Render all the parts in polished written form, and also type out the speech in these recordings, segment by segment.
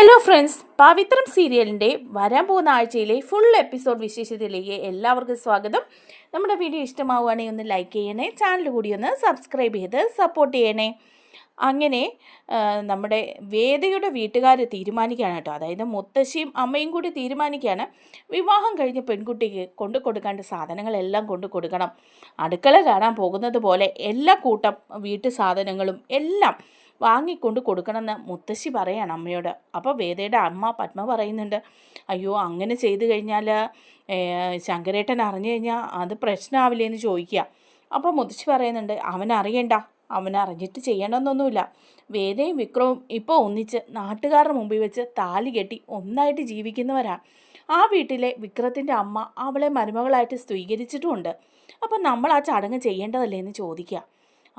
Hello friends, പവിത്രം സീരിയലിൻ്റെ വരാൻ പോകുന്ന ആഴ്ചയിലെ ഫുൾ എപ്പിസോഡ് വിശേഷത്തിലേക്ക് എല്ലാവർക്കും സ്വാഗതം. നമ്മുടെ വീഡിയോ ഇഷ്ടമാവുകയാണെങ്കിൽ ഒന്ന് ലൈക്ക് ചെയ്യണേ, ചാനൽ കൂടി ഒന്ന് സബ്സ്ക്രൈബ് ചെയ്ത് സപ്പോർട്ട് ചെയ്യണേ. അങ്ങനെ നമ്മുടെ വേദയുടെ വീട്ടുകാർ തീരുമാനിക്കുകയാണ് കേട്ടോ, അതായത് മുത്തശ്ശിയും അമ്മയും കൂടി തീരുമാനിക്കുകയാണ് വിവാഹം കഴിഞ്ഞ പെൺകുട്ടിക്ക് കൊണ്ടു കൊടുക്കേണ്ട സാധനങ്ങളെല്ലാം കൊണ്ടു കൊടുക്കണം. അടുക്കള കാണാൻ പോകുന്നത് പോലെ എല്ലാ കൂട്ടം വീട്ടു സാധനങ്ങളും എല്ലാം വാങ്ങിക്കൊണ്ട് കൊടുക്കണമെന്ന് മുത്തശ്ശി പറയാണ് അമ്മയോട്. അപ്പോൾ വേദയുടെ അമ്മ പത്മ പറയുന്നുണ്ട്, അയ്യോ അങ്ങനെ ചെയ്തു കഴിഞ്ഞാൽ ശങ്കരേട്ടൻ അറിഞ്ഞു കഴിഞ്ഞാൽ അത് പ്രശ്നമാവില്ലേന്ന് ചോദിക്കുക. അപ്പോൾ മുത്തശ്ശി പറയുന്നുണ്ട്, അവനറിയണ്ട, അവനറിഞ്ഞിട്ട് ചെയ്യണമെന്നൊന്നുമില്ല. വേദയും വിക്രവും ഇപ്പോൾ ഒന്നിച്ച് നാട്ടുകാരുടെ മുമ്പിൽ വെച്ച് താലി കെട്ടി ഒന്നായിട്ട് ജീവിക്കുന്നവരാണ്. ആ വീട്ടിലെ വിക്രത്തിൻ്റെ അമ്മ അവളെ മരുമകളായിട്ട് സ്വീകരിച്ചിട്ടുമുണ്ട്. അപ്പം നമ്മൾ ആ ചടങ്ങ് ചെയ്യേണ്ടതല്ലേ എന്ന് ചോദിക്കുക.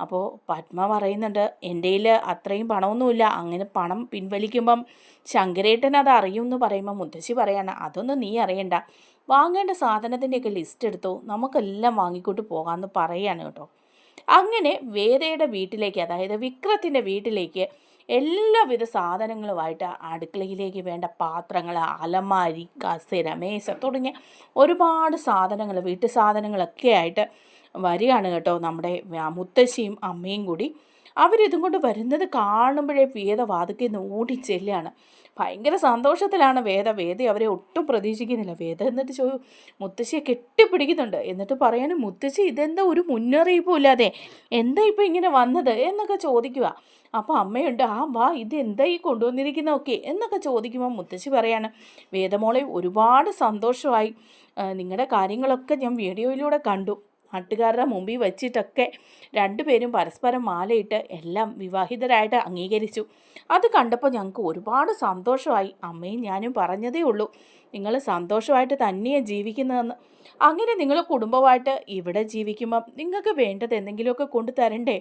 അപ്പോൾ പത്മ പറയുന്നുണ്ട്, എൻ്റെ കയ്യിൽ അത്രയും പണമൊന്നുമില്ല, അങ്ങനെ പണം പിൻവലിക്കുമ്പം ശങ്കരേട്ടൻ അത് അറിയുമെന്ന് പറയുമ്പോൾ മുത്തശ്ശി പറയാണ്, അതൊന്നും നീ അറിയണ്ട, വാങ്ങേണ്ട സാധനത്തിൻ്റെയൊക്കെ ലിസ്റ്റ് എടുത്തോ, നമുക്കെല്ലാം വാങ്ങിക്കൊണ്ട് പോകാമെന്ന് പറയാണ് കേട്ടോ. അങ്ങനെ വേദയുടെ വീട്ടിലേക്ക്, അതായത് വിക്രത്തിൻ്റെ വീട്ടിലേക്ക് എല്ലാവിധ സാധനങ്ങളുമായിട്ട് അടുക്കളയിലേക്ക് വേണ്ട പാത്രങ്ങൾ, അലമാരി, കസേര, മേശ തുടങ്ങിയ ഒരുപാട് സാധനങ്ങൾ, വീട്ടു സാധനങ്ങളൊക്കെ ആയിട്ട് വരികയാണ് കേട്ടോ നമ്മുടെ മുത്തശ്ശിയും അമ്മയും കൂടി. അവരിതും കൊണ്ട് വരുന്നത് കാണുമ്പോഴേ വേദ വാതുക്കെ ഓടിച്ചെല്ലാണ്. ഭയങ്കര സന്തോഷത്തിലാണ് വേദ അവരെ ഒട്ടും പ്രതീക്ഷിക്കുന്നില്ല. വേദ എന്നിട്ട് മുത്തശ്ശിയെ കെട്ടിപ്പിടിക്കുന്നുണ്ട്. എന്നിട്ട് പറയാനും, മുത്തശ്ശി ഇതെന്താ ഒരു മുന്നറിയിപ്പും ഇല്ലാതെ എന്താ ഇപ്പോൾ ഇങ്ങനെ വന്നത് എന്നൊക്കെ ചോദിക്കുക. അപ്പോൾ അമ്മയുണ്ട്, ആ വാ, ഇതെന്താ ഈ കൊണ്ടുവന്നിരിക്കുന്നതൊക്കെ എന്നൊക്കെ ചോദിക്കുമ്പോൾ മുത്തശ്ശി പറയാണ്, വേദമോളെ ഒരുപാട് സന്തോഷമായി, നിങ്ങളുടെ കാര്യങ്ങളൊക്കെ ഞാൻ വീഡിയോയിലൂടെ കണ്ടു, നാട്ടുകാരുടെ മുമ്പിൽ വെച്ചിട്ടൊക്കെ രണ്ടുപേരും പരസ്പരം മാലയിട്ട് എല്ലാം വിവാഹിതരായിട്ട് അംഗീകരിച്ചു. അത് കണ്ടപ്പോൾ ഞങ്ങൾക്ക് ഒരുപാട് സന്തോഷമായി. അമ്മയും ഞാനും പറഞ്ഞതേ ഉള്ളൂ, നിങ്ങൾ സന്തോഷമായിട്ട് തന്നെയാണ് ജീവിക്കുന്നതെന്ന്. അങ്ങനെ നിങ്ങൾ കുടുംബമായിട്ട് ഇവിടെ ജീവിക്കുമ്പം നിങ്ങൾക്ക് വേണ്ടത് എന്തെങ്കിലുമൊക്കെ കൊണ്ടു തരണ്ടേ?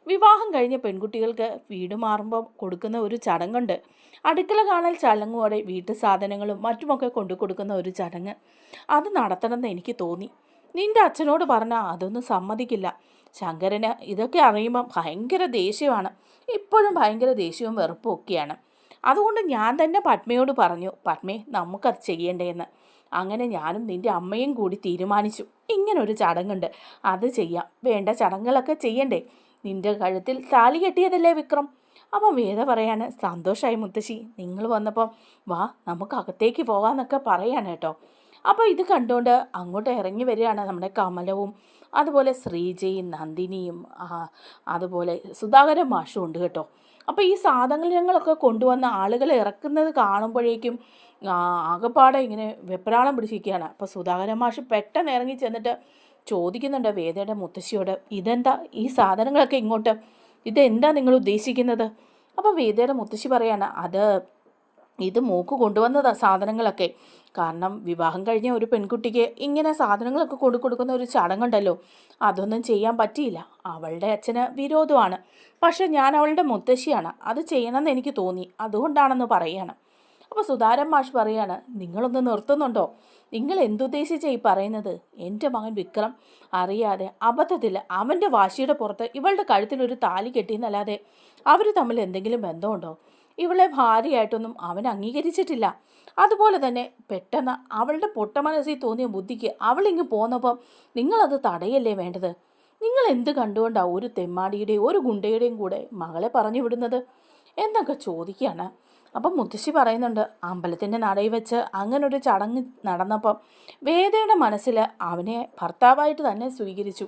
വിവാഹം കഴിഞ്ഞ പെൺകുട്ടികൾക്ക് വീട് മാറുമ്പം കൊടുക്കുന്ന ഒരു ചടങ്ങുണ്ട്, അടുക്കള കാണൽ ചടങ്ങോടെ വീട്ടു സാധനങ്ങളും മറ്റുമൊക്കെ കൊണ്ടു കൊടുക്കുന്ന ഒരു ചടങ്ങ്. അത് നടത്തണമെന്ന് എനിക്ക് തോന്നി. നിൻ്റെ അച്ഛനോട് പറഞ്ഞാൽ അതൊന്നും സമ്മതിക്കില്ല. ശങ്കരന് ഇതൊക്കെ അറിയുമ്പം ഭയങ്കര ദേഷ്യമാണ്, ഇപ്പോഴും ഭയങ്കര ദേഷ്യവും വെറുപ്പും ഒക്കെയാണ്. അതുകൊണ്ട് ഞാൻ തന്നെ പത്മയോട് പറഞ്ഞു, പത്മേ നമുക്കത് ചെയ്യേണ്ടതെന്ന്. അങ്ങനെ ഞാനും നിൻ്റെ അമ്മയും കൂടി തീരുമാനിച്ചു, ഇങ്ങനൊരു ചടങ്ങുണ്ട്, അത് ചെയ്യാം. വേണ്ട ചടങ്ങുകളൊക്കെ ചെയ്യണ്ടേ? നിൻ്റെ കഴുത്തിൽ താലി കെട്ടിയതല്ലേ വിക്രം? അപ്പം വേദ പറയാണ്, സന്തോഷമായി മുത്തശ്ശി, നിങ്ങൾ വന്നപ്പം വാ നമുക്ക് അകത്തേക്ക് പോകാമെന്നൊക്കെ പറയാണ് കേട്ടോ. അപ്പോൾ ഇത് കണ്ടുകൊണ്ട് അങ്ങോട്ട് ഇറങ്ങി വരികയാണ് നമ്മുടെ കമലവും അതുപോലെ ശ്രീജയും നന്ദിനിയും അതുപോലെ സുധാകരൻ മാഷും ഉണ്ട് കേട്ടോ. അപ്പോൾ ഈ സാധനങ്ങളൊക്കെ കൊണ്ടുവന്ന ആളുകൾ ഇറക്കുന്നത് കാണുമ്പോഴേക്കും ആകെപ്പാടെ ഇങ്ങനെ വെപ്രാളം പിടിച്ചിരിക്കുകയാണ്. അപ്പോൾ സുധാകരൻ മാഷ് പെട്ടെന്ന് ഇറങ്ങി ചെന്നിട്ട് ചോദിക്കുന്നുണ്ട് വേദയുടെ മുത്തശ്ശിയോട്, ഇതെന്താ ഈ സാധനങ്ങളൊക്കെ ഇങ്ങോട്ട്, ഇതെന്താ നിങ്ങൾ ഉദ്ദേശിക്കുന്നത്? അപ്പോൾ വേദയുടെ മുത്തശ്ശി പറയാണ്, ഇത് മൂക്ക് കൊണ്ടുവന്നതാ സാധനങ്ങളൊക്കെ. കാരണം വിവാഹം കഴിഞ്ഞ ഒരു പെൺകുട്ടിക്ക് ഇങ്ങനെ സാധനങ്ങളൊക്കെ കൊടുക്കുന്ന ഒരു ചടങ്ങുണ്ടല്ലോ, അതൊന്നും ചെയ്യാൻ പറ്റിയില്ല. അവളുടെ അച്ഛന് വിരോധമാണ്, പക്ഷെ ഞാൻ അവളുടെ മുത്തശ്ശിയാണ്, അത് ചെയ്യണമെന്ന് എനിക്ക് തോന്നി, അതുകൊണ്ടാണെന്ന് പറയുകയാണ്. അപ്പോൾ സുധാരൻ മാഷ് പറയാണ്, നിങ്ങളൊന്ന് നിർത്തുന്നുണ്ടോ? നിങ്ങൾ എന്തുദ്ദേശിച്ചാണ് ഈ പറയുന്നത്? എൻ്റെ മകൻ വിക്രം അറിയാതെ അബദ്ധത്തിൽ അവൻ്റെ വാശിയുടെ പുറത്ത് ഇവളുടെ കഴുത്തിലൊരു താലി കെട്ടിയെന്നല്ലാതെ അവർ തമ്മിൽ എന്തെങ്കിലും ബന്ധമുണ്ടോ? ഇവളെ ഭാര്യയായിട്ടൊന്നും അവൻ അംഗീകരിച്ചിട്ടില്ല. അതുപോലെ തന്നെ പെട്ടെന്ന് അവളുടെ പൊട്ട മനസ്സിൽ തോന്നിയ ബുദ്ധിക്ക് അവളിങ്ങ് പോന്നപ്പം നിങ്ങളത് തടയല്ലേ വേണ്ടത്? നിങ്ങൾ എന്ത് കണ്ടുകൊണ്ടാണ് ഒരു തെമ്മാടിയുടെയും ഒരു ഗുണ്ടയുടെയും കൂടെ മകളെ പറഞ്ഞു വിടുന്നത് എന്നൊക്കെ ചോദിക്കുകയാണ്. അപ്പം മുത്തശ്ശി പറയുന്നുണ്ട്, അമ്പലത്തിൻ്റെ നടയിൽ വെച്ച് അങ്ങനൊരു ചടങ്ങ് നടന്നപ്പം വേദയുടെ മനസ്സിൽ അവനെ ഭർത്താവായിട്ട് തന്നെ സ്വീകരിച്ചു,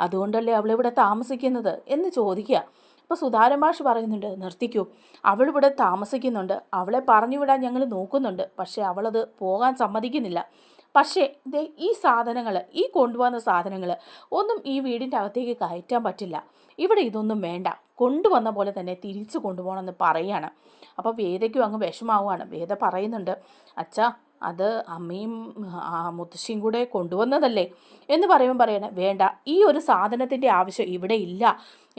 അതുകൊണ്ടല്ലേ അവളിവിടെ താമസിക്കുന്നത് എന്ന് ചോദിക്കുക. അപ്പോൾ സുധാരൻ മാഷ് പറയുന്നുണ്ട്, നിർത്തിക്കൂ, അവളിവിടെ താമസിക്കുന്നുണ്ട്, അവളെ പറഞ്ഞു വിടാൻ ഞങ്ങൾ നോക്കുന്നുണ്ട്, പക്ഷേ അവളത് പോകാൻ സമ്മതിക്കുന്നില്ല. പക്ഷേ ഈ സാധനങ്ങൾ, ഈ കൊണ്ടുവന്ന സാധനങ്ങൾ ഒന്നും ഈ വീടിൻ്റെ അകത്തേക്ക് കയറ്റാൻ പറ്റില്ല, ഇവിടെ ഇതൊന്നും വേണ്ട, കൊണ്ടുവന്ന പോലെ തന്നെ തിരിച്ചു കൊണ്ടുപോകണമെന്ന് പറയുകയാണ്. അപ്പോൾ വേദയ്ക്കും അങ്ങ് വിഷമാവുകയാണ്. വേദ പറയുന്നുണ്ട്, അച്ഛാ അത് അമ്മയും മുത്തശ്ശിയും കൂടെ കൊണ്ടുവന്നതല്ലേ എന്ന് പറയുമ്പോൾ പറയണേ, വേണ്ട, ഈ ഒരു സാധനത്തിൻ്റെ ആവശ്യം ഇവിടെ ഇല്ല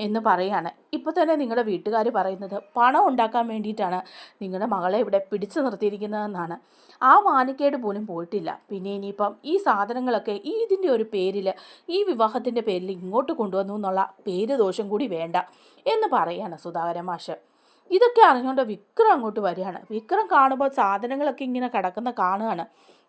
എന്ന് പറയാണ്. ഇപ്പോൾ തന്നെ നിങ്ങളുടെ വീട്ടുകാർ പറയുന്നത് പണം ഉണ്ടാക്കാൻ വേണ്ടിയിട്ടാണ് നിങ്ങളുടെ മകളെ ഇവിടെ പിടിച്ചു നിർത്തിയിരിക്കുന്നതെന്നാണ്. ആ മാനിക്കേട് പോലും പോയിട്ടില്ല. പിന്നെ ഇനിയിപ്പം ഈ സാധനങ്ങളൊക്കെ ഇതിൻ്റെ ഒരു പേരിൽ, ഈ വിവാഹത്തിൻ്റെ പേരിൽ ഇങ്ങോട്ട് കൊണ്ടുവന്നു എന്നുള്ള പേര് ദോഷം കൂടി വേണ്ട എന്ന് പറയാണ് സുധാകരൻ മാഷ്. ഇതൊക്കെ അറിഞ്ഞുകൊണ്ട് വിക്രം അങ്ങോട്ട് വരികയാണ്. വിക്രം കാണുമ്പോൾ സാധനങ്ങളൊക്കെ ഇങ്ങനെ കിടക്കുന്ന കാണുകയാണ്.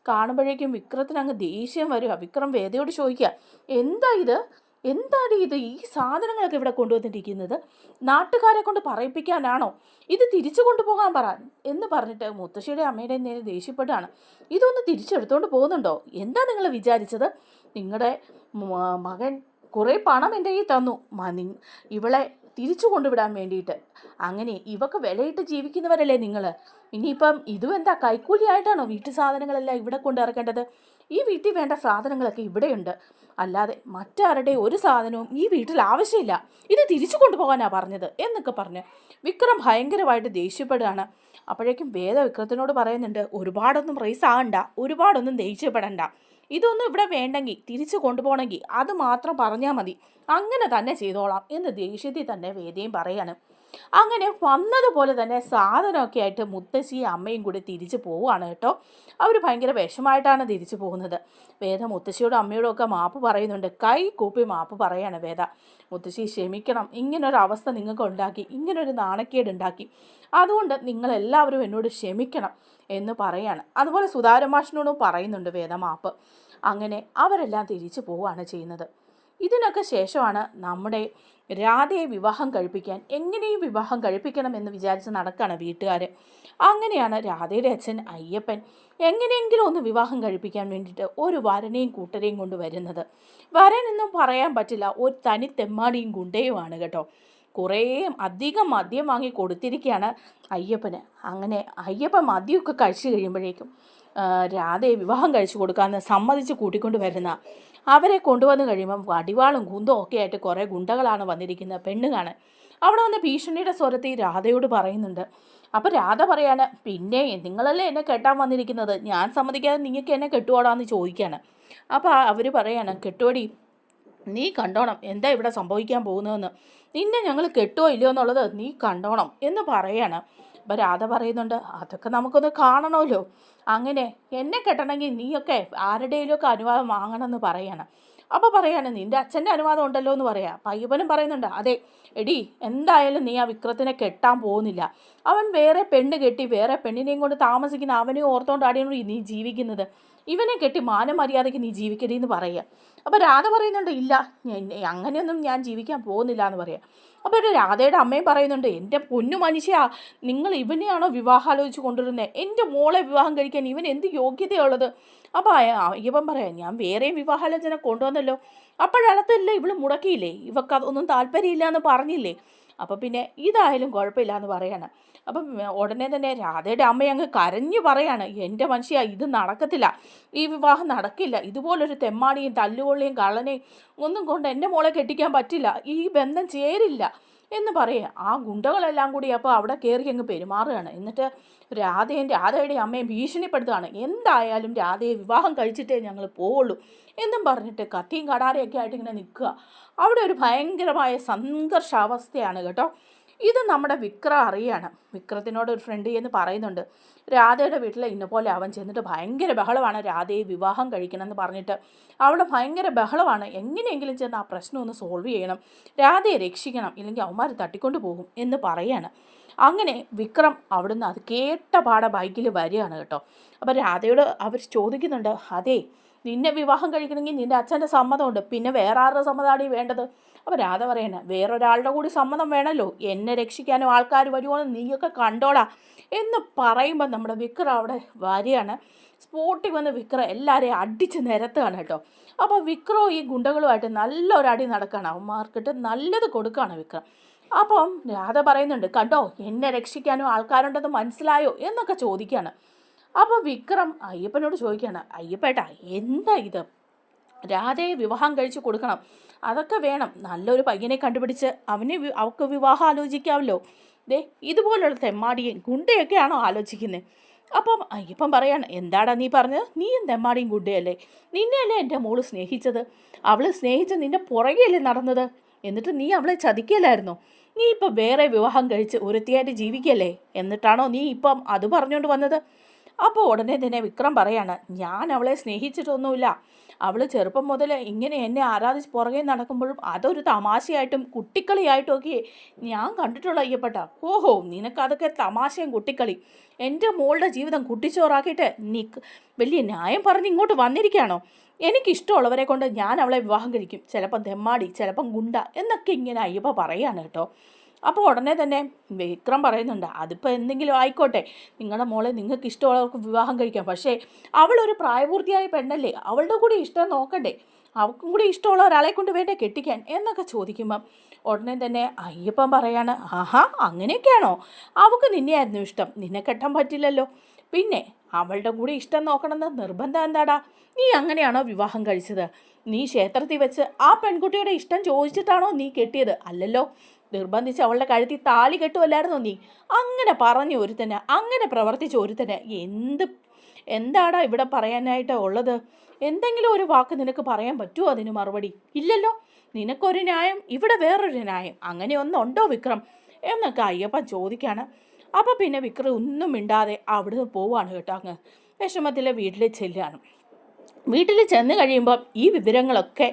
കാണുമ്പോഴേക്കും വിക്രത്തിന് അങ്ങ് ദേഷ്യം വരിക. വിക്രം വേദയോട് ചോദിക്കുക, എന്താ ഇത്, എന്താണ് ഇത്, ഈ സാധനങ്ങളൊക്കെ ഇവിടെ കൊണ്ടുവന്നിരിക്കുന്നത്, നാട്ടുകാരെ കൊണ്ട് പറയിപ്പിക്കാനാണോ, ഇത് തിരിച്ചു കൊണ്ടുപോകാൻ പറ എന്ന് പറഞ്ഞിട്ട് മുത്തശ്ശിയുടെ അമ്മയുടെ നേരെ ദേഷ്യപ്പെട്ടാണ്. ഇതൊന്ന് തിരിച്ചെടുത്തോണ്ട് പോകുന്നുണ്ടോ, എന്താ നിങ്ങൾ വിചാരിച്ചത്, നിങ്ങളുടെ മകൻ കുറേ പണം എൻ്റെ കയ്യിൽ തന്നു ഇവളെ തിരിച്ചു കൊണ്ടുവിടാൻ വേണ്ടിയിട്ട്, അങ്ങനെ ഇവക്ക് വിലയിട്ട് ജീവിക്കുന്നവരല്ലേ നിങ്ങൾ, ഇനിയിപ്പം ഇതും എന്താ കൈക്കൂലിയായിട്ടാണോ വീട്ടു സാധനങ്ങളെല്ലാം ഇവിടെ കൊണ്ട് ഇറക്കേണ്ടത്, ഈ വീട്ടിൽ വേണ്ട സാധനങ്ങളൊക്കെ ഇവിടെയുണ്ട്, അല്ലാതെ മറ്റാരുടെ ഒരു സാധനവും ഈ വീട്ടിൽ ആവശ്യമില്ല, ഇത് തിരിച്ചു കൊണ്ടുപോകാനാണ് പറഞ്ഞത് എന്നൊക്കെ പറഞ്ഞ് വിക്രം ഭയങ്കരമായിട്ട് ദേഷ്യപ്പെടുകയാണ്. അപ്പോഴേക്കും വേദ വിക്രത്തിനോട് പറയുന്നുണ്ട്, ഒരുപാടൊന്നും റേസ് ആകണ്ട, ഒരുപാടൊന്നും ദേഷ്യപ്പെടണ്ട, ഇതൊന്നും ഇവിടെ വേണ്ടെങ്കിൽ തിരിച്ചു കൊണ്ടുപോകണമെങ്കിൽ അത് മാത്രം പറഞ്ഞാൽ മതി, അങ്ങനെ തന്നെ ചെയ്തോളാം എന്ന് ദേഷ്യത്തിൽ തന്നെ വേദയും പറയാണ്. അങ്ങനെ വന്നതുപോലെ തന്നെ സാധനമൊക്കെ ആയിട്ട് മുത്തശ്ശിയും അമ്മയും കൂടി തിരിച്ചു പോവുകയാണ് കേട്ടോ. അവർ ഭയങ്കര വിഷമായിട്ടാണ് തിരിച്ചു പോകുന്നത്. വേദ മുത്തശ്ശിയോടും അമ്മയോടും ഒക്കെ മാപ്പ് പറയുന്നുണ്ട്. കൈ കൂപ്പി മാപ്പ് പറയാണ് വേദ. മുത്തശ്ശി ക്ഷമിക്കണം, ഇങ്ങനൊരു അവസ്ഥ നിങ്ങൾക്ക് ഉണ്ടാക്കി, ഇങ്ങനൊരു നാണക്കേട് ഉണ്ടാക്കി, അതുകൊണ്ട് നിങ്ങളെല്ലാവരും എന്നോട് ക്ഷമിക്കണം എന്ന് പറയാണ്. അതുപോലെ സുധാരമാഷിനോടും പറയുന്നുണ്ട് വേദ മാപ്പ്. അങ്ങനെ അവരെല്ലാം തിരിച്ചു പോവുകയാണ് ചെയ്യുന്നത്. ഇതിനൊക്കെ ശേഷമാണ് നമ്മുടെ രാധയെ വിവാഹം കഴിപ്പിക്കാൻ എങ്ങനെയും വിവാഹം കഴിപ്പിക്കണമെന്ന് വിചാരിച്ച് നടക്കുകയാണ് വീട്ടുകാർ. അങ്ങനെയാണ് രാധയുടെ അച്ഛൻ അയ്യപ്പൻ എങ്ങനെയെങ്കിലും ഒന്ന് വിവാഹം കഴിപ്പിക്കാൻ വേണ്ടിയിട്ട് ഒരു വരനെയും കൂട്ടരെയും കൊണ്ട് വരുന്നത്. വരനെന്നും പറയാൻ പറ്റില്ല, ഒരു തനി തെമ്മാടിയും ഗുണ്ടയുമാണ് കേട്ടോ. കുറേ അധികം മദ്യം വാങ്ങി കൊടുത്തിരിക്കുകയാണ് അയ്യപ്പന്. അങ്ങനെ അയ്യപ്പൻ മദ്യമൊക്കെ കഴിച്ചു കഴിയുമ്പോഴേക്കും രാധയെ വിവാഹം കഴിച്ചു കൊടുക്കാമെന്ന് സമ്മതിച്ച് കൂട്ടിക്കൊണ്ട് വരുന്ന അവരെ കൊണ്ടുവന്ന് കഴിയുമ്പം വടിവാളും കുന്തവും ഒക്കെ ആയിട്ട് കുറേ ഗുണ്ടകളാണ് വന്നിരിക്കുന്നത് പെണ്ണ് കാണാൻ. അവിടെ വന്ന് ഭീഷണിയുടെ സ്വരത്തിൽ രാധയോട് പറയുന്നുണ്ട്. അപ്പോൾ രാധ പറയാണ്, പിന്നെ നിങ്ങളല്ലേ എന്നെ കെട്ടാൻ വന്നിരിക്കുന്നത്, ഞാൻ സമ്മതിക്കാതെ നിങ്ങൾക്ക് എന്നെ കെട്ടുവാടാന്ന് ചോദിക്കുകയാണ്. അപ്പോൾ അവർ പറയാണ്, കെട്ടുവടി, നീ കണ്ടോണം എന്താ ഇവിടെ സംഭവിക്കാൻ പോകുന്നതെന്ന്, നിന്നെ ഞങ്ങൾ കെട്ടുവോ ഇല്ലയോ എന്നുള്ളത് നീ കണ്ടോണം എന്ന് പറയാണ്. അപ്പോൾ രാധ പറയുന്നുണ്ട്, അതൊക്കെ നമുക്കൊന്ന് കാണണമല്ലോ, അങ്ങനെ എന്നെ കെട്ടണമെങ്കിൽ നീയൊക്കെ ആരുടെയിലൊക്കെ അനുവാദം വാങ്ങണമെന്ന് പറയാണ്. അപ്പോൾ പറയാണ്, നിൻ്റെ അച്ഛൻ്റെ അനുവാദം ഉണ്ടല്ലോ എന്ന് പറയാം. പയ്യപ്പനും പറയുന്നുണ്ട്, അതെ എടി, എന്തായാലും നീ ആ വിക്രത്തിനെ കെട്ടാൻ പോകുന്നില്ല, അവൻ വേറെ പെണ്ണ് കെട്ടി വേറെ പെണ്ണിനെയും കൊണ്ട് താമസിക്കുന്ന അവനെ ഓർത്തോണ്ടാടിയാണ് നീ ജീവിക്കുന്നത്, ഇവനെ കെട്ടി മാനമര്യാദയ്ക്ക് നീ ജീവിക്കരുത് എന്ന് പറയുക. അപ്പോൾ രാധ പറയുന്നുണ്ട്, ഇല്ല അങ്ങനെയൊന്നും ഞാൻ ജീവിക്കാൻ പോകുന്നില്ല എന്ന് പറയാം. അപ്പോൾ രാധയുടെ അമ്മയും പറയുന്നുണ്ട്, എൻ്റെ പൊന്നു മനുഷ്യ, നിങ്ങൾ ഇവനെയാണോ വിവാഹാലോചിച്ച് കൊണ്ടുവരുന്നത്, എൻ്റെ മോളെ വിവാഹം കഴിക്കാൻ ഇവൻ എന്ത് യോഗ്യതയുള്ളത്. അപ്പോൾ ഇവൻ പറയാം, ഞാൻ വേറെയും വിവാഹാലോചന കൊണ്ടുവന്നല്ലോ, അപ്പോഴത്തല്ല ഇവള് മുടക്കിയില്ലേ, ഇവക്ക് അതൊന്നും താല്പര്യമില്ല എന്ന് പറഞ്ഞില്ലേ, അപ്പോൾ പിന്നെ ഇതായാലും കുഴപ്പമില്ല എന്ന് പറയാണ്. അപ്പം ഉടനെ തന്നെ രാധയുടെ അമ്മ അങ്ങ് കരഞ്ഞു പറയാണ്, എൻ്റെ മനുഷ്യ, ഇത് നടക്കത്തില്ല, ഈ വിവാഹം നടക്കില്ല, ഇതുപോലൊരു തെമ്മാടിയും തല്ലുകൊള്ളിയും കള്ളനെയും ഒന്നും കൊണ്ട് എൻ്റെ മോളെ കെട്ടിക്കാൻ പറ്റില്ല, ഈ ബന്ധം ചേരില്ല എന്ന് പറയുക. ആ ഗുണ്ടകളെല്ലാം കൂടി അപ്പോൾ അവിടെ കയറി അങ്ങ് പെരുമാറുകയാണ്. എന്നിട്ട് രാധയുടെ അമ്മയെ ഭീഷണിപ്പെടുത്തുകയാണ്, എന്തായാലും രാധയെ വിവാഹം കഴിച്ചിട്ടേ ഞങ്ങൾ പോവുള്ളൂ എന്നും പറഞ്ഞിട്ട് കത്തിയും കടാരയൊക്കെ ആയിട്ട് ഇങ്ങനെ നിൽക്കുക. അവിടെ ഒരു ഭയങ്കരമായ സംഘർഷാവസ്ഥയാണ് കേട്ടോ. ഇത് നമ്മുടെ വിക്രം അറിയാണ്. വിക്രത്തിനോട് ഒരു ഫ്രണ്ട് എന്ന് പറയുന്നുണ്ട്, രാധയുടെ വീട്ടിൽ ഇന്നപോലെ അവൻ ചെന്നിട്ട് ഭയങ്കര ബഹളമാണ്, രാധയെ വിവാഹം കഴിക്കണമെന്ന് പറഞ്ഞിട്ട് അവിടെ ഭയങ്കര ബഹളമാണ്, എങ്ങനെയെങ്കിലും ചെന്ന് ആ പ്രശ്നം ഒന്ന് സോൾവ് ചെയ്യണം, രാധയെ രക്ഷിക്കണം, ഇല്ലെങ്കിൽ അവന്മാർ തട്ടിക്കൊണ്ട് പോകും എന്ന് പറയാണ്. അങ്ങനെ വിക്രം അവിടുന്ന് അത് കേട്ട പാടെ ബൈക്കിൽ വരികയാണ് കേട്ടോ. അപ്പോൾ രാധയോട് അവർ ചോദിക്കുന്നുണ്ട്, അതെ നിന്നെ വിവാഹം കഴിക്കണമെങ്കിൽ നിൻ്റെ അച്ഛൻ്റെ സമ്മതമുണ്ട്, പിന്നെ വേറെ ആരുടെ സമ്മതമാണ് വേണ്ടത്. അപ്പോൾ രാധ പറയണേ, വേറൊരാളുടെ കൂടി സമ്മതം വേണമല്ലോ, എന്നെ രക്ഷിക്കാനും ആൾക്കാർ വരുമോ നീയൊക്കെ കണ്ടോടാ എന്ന് പറയുമ്പോൾ നമ്മുടെ വിക്രം അവിടെ വരികയാണ്. സ്പോട്ടിൽ വന്ന് വിക്രം എല്ലാവരെയും അടിച്ച് നിരത്തുകയാണ് കേട്ടോ. അപ്പോൾ വിക്രം ഈ ഗുണ്ടകളുമായിട്ട് നല്ലൊരടി നടക്കുകയാണ്, അവന്മാർക്കിട്ട് നല്ലത് കൊടുക്കുകയാണ് വിക്രം. അപ്പം രാധ പറയുന്നുണ്ട്, കണ്ടോ എന്നെ രക്ഷിക്കാനും ആൾക്കാരുണ്ടെന്ന് മനസ്സിലായോ എന്നൊക്കെ ചോദിക്കുകയാണ്. അപ്പോൾ വിക്രം അയ്യപ്പനോട് ചോദിക്കുകയാണ്, അയ്യപ്പേട്ടാ എന്താ ഇത്, രാധയെ വിവാഹം കഴിച്ച് കൊടുക്കണം, അതൊക്കെ വേണം, നല്ലൊരു പയ്യനെ കണ്ടുപിടിച്ച് അവൾക്ക് വിവാഹം ആലോചിക്കാമല്ലോ, ദേ ഇതുപോലുള്ള തെമ്മാടിയും ഗുണ്ടയൊക്കെയാണോ ആലോചിക്കുന്നത്. അപ്പം അയ്യപ്പൻ പറയാണ്, എന്താടാ നീ പറഞ്ഞത്, നീയും തെമ്മാടിയും ഗുണ്ടയല്ലേ, നിന്നെയല്ലേ എൻ്റെ മോള് സ്നേഹിച്ചത്, അവൾ സ്നേഹിച്ച് നിൻ്റെ പുറകെയല്ലേ നടന്നത്, എന്നിട്ട് നീ അവളെ ചതിക്കലായിരുന്നോ, നീ ഇപ്പം വേറെ വിവാഹം കഴിച്ച് ഒരുത്തിയായിട്ട് ജീവിക്കല്ലേ, എന്നിട്ടാണോ നീ ഇപ്പം അത് പറഞ്ഞുകൊണ്ട് വന്നത്. അപ്പോൾ ഉടനെ തന്നെ വിക്രം പറയാണ്, ഞാൻ അവളെ സ്നേഹിച്ചിട്ടൊന്നുമില്ല. അവൾ ചെറുപ്പം മുതൽ ഇങ്ങനെ എന്നെ ആരാധിച്ച് പുറകെ നടക്കുമ്പോഴും അതൊരു തമാശയായിട്ടും കുട്ടിക്കളിയായിട്ടും ഒക്കെ ഞാൻ കണ്ടിട്ടുള്ള അയ്യപ്പട്ട. ഓഹോ, നിനക്കതൊക്കെ തമാശയും കുട്ടിക്കളി. എൻ്റെ മോളുടെ ജീവിതം കുട്ടിച്ചോറാക്കിയിട്ട് നീ വലിയ ന്യായം പറഞ്ഞ് ഇങ്ങോട്ട് വന്നിരിക്കുകയാണോ? എനിക്കിഷ്ടമുള്ളവരെ കൊണ്ട് ഞാൻ അവളെ വിവാഹം കഴിക്കും. ചിലപ്പം തെമ്മാടി, ചിലപ്പം ഗുണ്ട എന്നൊക്കെ ഇങ്ങനെ അയ്യപ്പ പറയാണ് കേട്ടോ. അപ്പോൾ ഉടനെ തന്നെ വിക്രം പറയുന്നുണ്ട്, അതിപ്പോൾ എന്തെങ്കിലും ആയിക്കോട്ടെ, നിങ്ങളുടെ മോളെ നിങ്ങൾക്ക് ഇഷ്ടമുള്ളവർക്ക് വിവാഹം കഴിക്കാം. പക്ഷേ അവളൊരു പ്രായപൂർത്തിയായ പെണ്ണല്ലേ, അവളുടെ കൂടി ഇഷ്ടം നോക്കണ്ടേ, അവൾക്കും കൂടി ഇഷ്ടമുള്ള ഒരാളെ കൊണ്ട് വേണ്ടേ കെട്ടിക്കാൻ എന്നൊക്കെ ചോദിക്കുമ്പം ഉടനെ തന്നെ അയ്യപ്പൻ പറയാണ്, ആഹാ അങ്ങനെയൊക്കെയാണോ? അവൾക്ക് നിന്നെയായിരുന്നു ഇഷ്ടം, നിന്നെ കെട്ടാൻ പറ്റില്ലല്ലോ. പിന്നെ അവളുടെ കൂടി ഇഷ്ടം നോക്കണമെന്ന് നിർബന്ധം എന്താടാ? നീ അങ്ങനെയാണോ വിവാഹം കഴിച്ചത്? നീ ക്ഷേത്രത്തിൽ വെച്ച് ആ പെൺകുട്ടിയുടെ ഇഷ്ടം ചോദിച്ചിട്ടാണോ നീ കെട്ടിയത്? അല്ലല്ലോ, നിർബന്ധിച്ച് അവളുടെ കഴുത്തിൽ താലി കെട്ടുമല്ലായിരുന്നോ നീ? അങ്ങനെ പറഞ്ഞു ഒരുത്തന്, അങ്ങനെ പ്രവർത്തിച്ച ഒരുത്തന് എന്താടാ ഇവിടെ പറയാനായിട്ട് ഉള്ളത്? എന്തെങ്കിലും ഒരു വാക്ക് നിനക്ക് പറയാൻ പറ്റുമോ അതിന് മറുപടി? ഇല്ലല്ലോ. നിനക്കൊരു ന്യായം, ഇവിടെ വേറൊരു ന്യായം, അങ്ങനെ ഒന്നുണ്ടോ വിക്രം എന്നൊക്കെ അയ്യപ്പൻ ചോദിക്കാണ്. അപ്പോൾ പിന്നെ വിക്രം ഒന്നും മിണ്ടാതെ അവിടുന്ന് പോവാണ് കേട്ടോ. അങ്ങ് വിഷമത്തിലെ വീട്ടിൽ ചെല്ലുകയാണ്. വീട്ടിൽ ചെന്ന് കഴിയുമ്പം ഈ വിവരങ്ങളൊക്കെ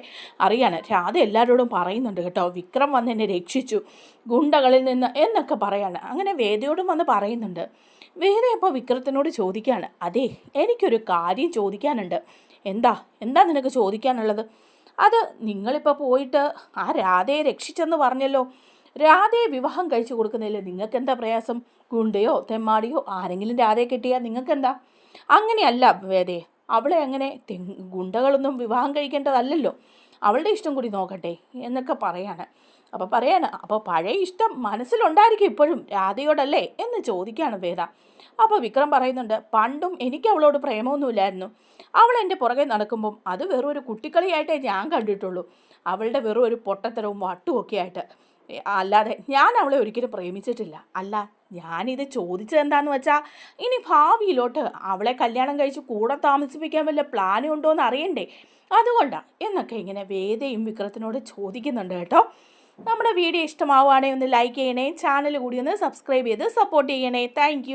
അറിയാണ്. രാധ എല്ലാവരോടും പറയുന്നുണ്ട് കേട്ടോ, വിക്രം വന്ന് എന്നെ രക്ഷിച്ചു ഗുണ്ടകളിൽ നിന്ന് എന്നൊക്കെ പറയാണ്. അങ്ങനെ വേദയോടും വന്ന് പറയുന്നുണ്ട്. വേദ അപ്പോൾ വിക്രത്തിനോട് ചോദിക്കുകയാണ്, അതെ എനിക്കൊരു കാര്യം ചോദിക്കാനുണ്ട്. എന്താ നിനക്ക് ചോദിക്കാനുള്ളത്? അത് നിങ്ങളിപ്പോൾ പോയിട്ട് ആ രാധയെ രക്ഷിച്ചെന്ന് പറഞ്ഞല്ലോ, രാധയെ വിവാഹം കഴിച്ചു കൊടുക്കുന്നില്ല, നിങ്ങൾക്ക് എന്താ പ്രയാസം? ഗുണ്ടയോ തെമ്മാടിയോ ആരെങ്കിലും രാധയെ കെട്ടിയാൽ നിങ്ങൾക്കെന്താ? അങ്ങനെയല്ല വേദേ, അവളെ അങ്ങനെ ഗുണ്ടകളൊന്നും വിവാഹം കഴിക്കേണ്ടതല്ലല്ലോ, അവളുടെ ഇഷ്ടം കൂടി നോക്കട്ടെ എന്നൊക്കെ പറയാണ്. അപ്പോൾ പഴയ ഇഷ്ടം മനസ്സിലുണ്ടായിരിക്കും ഇപ്പോഴും രാധയോടല്ലേ എന്ന് ചോദിക്കുകയാണ് വേദ. അപ്പോൾ വിക്രം പറയുന്നുണ്ട്, പണ്ടും എനിക്ക് അവളോട് പ്രേമമൊന്നുമില്ലായിരുന്നു. അവൾ എൻ്റെ പുറകെ നടക്കുമ്പം അത് വെറും ഒരു കുട്ടിക്കളിയായിട്ടേ ഞാൻ കണ്ടിട്ടുള്ളൂ, അവളുടെ വെറും ഒരു പൊട്ടത്തരവും വട്ടുമൊക്കെ ആയിട്ട്. അല്ലാതെ ഞാൻ അവളെ ഒരിക്കലും പ്രേമിച്ചിട്ടില്ല. അല്ല, ഞാനിത് ചോദിച്ചത് എന്താന്ന് വെച്ചാൽ, ഇനി ഭാവിയിലോട്ട് അവളെ കല്യാണം കഴിച്ച് കൂടെ താമസിപ്പിക്കാൻ വല്ല പ്ലാനും ഉണ്ടോ എന്ന് അറിയണ്ടേ, അതുകൊണ്ടാണ് എന്നൊക്കെ ഇങ്ങനെ വേദയും വിക്രത്തിനോട് ചോദിക്കുന്നുണ്ട് കേട്ടോ. നമ്മുടെ വീഡിയോ ഇഷ്ടമാവുകയാണെങ്കിൽ ഒന്ന് ലൈക്ക് ചെയ്യണേ, ചാനൽ കൂടി ഒന്ന് സബ്സ്ക്രൈബ് ചെയ്ത് സപ്പോർട്ട് ചെയ്യണേ. താങ്ക്